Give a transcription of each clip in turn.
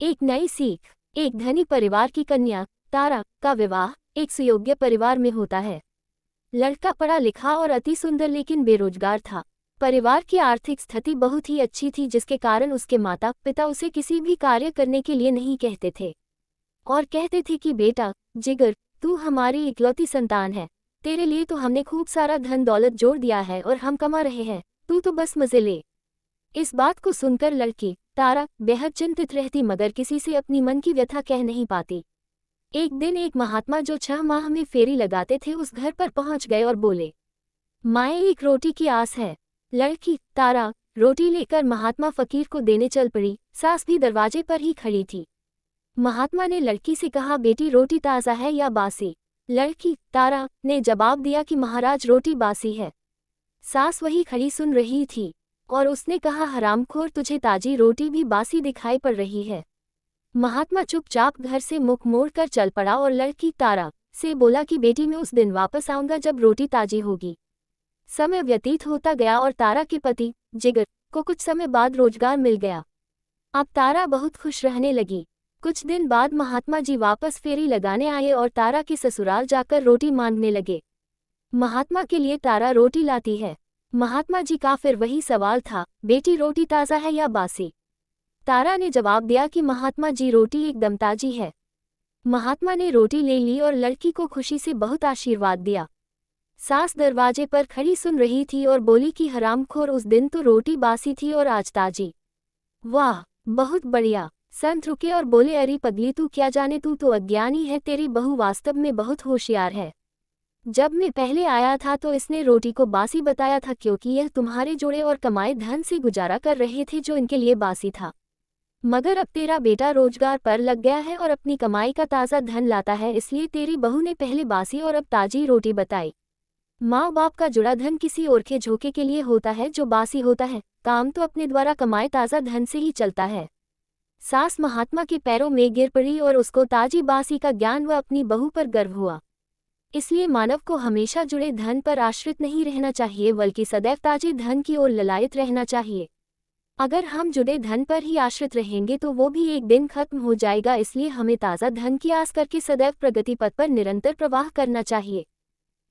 एक नई सीख। एक धनी परिवार की कन्या तारा का विवाह एक सुयोग्य परिवार में होता है। लड़का पढ़ा लिखा और अति सुंदर लेकिन बेरोजगार था। परिवार की आर्थिक स्थिति बहुत ही अच्छी थी, जिसके कारण उसके माता पिता उसे किसी भी कार्य करने के लिए नहीं कहते थे और कहते थे कि बेटा जिगर, तू हमारी इकलौती संतान है, तेरे लिए तो हमने खूब सारा धन दौलत जोड़ दिया है और हम कमा रहे हैं, तू तो बस मजे ले। इस बात को सुनकर लड़की तारा बेहद चिंतित रहती, मगर किसी से अपनी मन की व्यथा कह नहीं पाती। एक दिन एक महात्मा जो 6 माह में फेरी लगाते थे उस घर पर पहुंच गए और बोले, माए एक रोटी की आस है। लड़की तारा रोटी लेकर महात्मा फकीर को देने चल पड़ी। सास भी दरवाजे पर ही खड़ी थी। महात्मा ने लड़की से कहा, बेटी रोटी ताज़ा है या बासी? लड़की तारा ने जवाब दिया कि महाराज रोटी बासी है। सास वही खड़ी सुन रही थी और उसने कहा, हरामखोर, तुझे ताजी रोटी भी बासी दिखाई पड़ रही है। महात्मा चुपचाप घर से मुख मोड़कर चल पड़ा और लड़की तारा से बोला कि बेटी मैं उस दिन वापस आऊंगा जब रोटी ताजी होगी। समय व्यतीत होता गया और तारा के पति जिगर को कुछ समय बाद रोजगार मिल गया। अब तारा बहुत खुश रहने लगी। कुछ दिन बाद महात्मा जी वापस फेरी लगाने आए और तारा के ससुराल जाकर रोटी मांगने लगे। महात्मा के लिए तारा रोटी लाती है। महात्मा जी का फिर वही सवाल था, बेटी रोटी ताज़ा है या बासी? तारा ने जवाब दिया कि महात्मा जी रोटी एकदम ताजी है। महात्मा ने रोटी ले ली और लड़की को खुशी से बहुत आशीर्वाद दिया। सास दरवाजे पर खड़ी सुन रही थी और बोली कि हरामखोर, उस दिन तो रोटी बासी थी और आज ताजी। वाह, बहुत बढ़िया। संत रुके और बोले, अरे पगली, तू क्या जाने, तू तो अज्ञानी है, तेरी बहू वास्तव में बहुत होशियार है। जब मैं पहले आया था तो इसने रोटी को बासी बताया था, क्योंकि यह तुम्हारे जोड़े और कमाए धन से गुजारा कर रहे थे जो इनके लिए बासी था। मगर अब तेरा बेटा रोजगार पर लग गया है और अपनी कमाई का ताज़ा धन लाता है, इसलिए तेरी बहू ने पहले बासी और अब ताजी रोटी बताई। माँ बाप का जुड़ा धन किसी और के झोंके के लिए होता है जो बासी होता है। काम तो अपने द्वारा कमाए ताज़ा धन से ही चलता है। सास महात्मा के पैरों में गिर पड़ी और उसको ताजी बासी का ज्ञान व अपनी बहू पर गर्व हुआ। इसलिए मानव को हमेशा जुड़े धन पर आश्रित नहीं रहना चाहिए, बल्कि सदैव ताजे धन की ओर ललायत रहना चाहिए। अगर हम जुड़े धन पर ही आश्रित रहेंगे तो वो भी एक दिन खत्म हो जाएगा। इसलिए हमें ताज़ा धन की आस करके सदैव प्रगति पथ पर निरंतर प्रवाह करना चाहिए।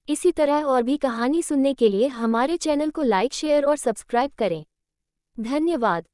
इसी तरह और भी कहानी सुनने के लिए हमारे चैनल को लाइक, शेयर और सब्सक्राइब करें। धन्यवाद।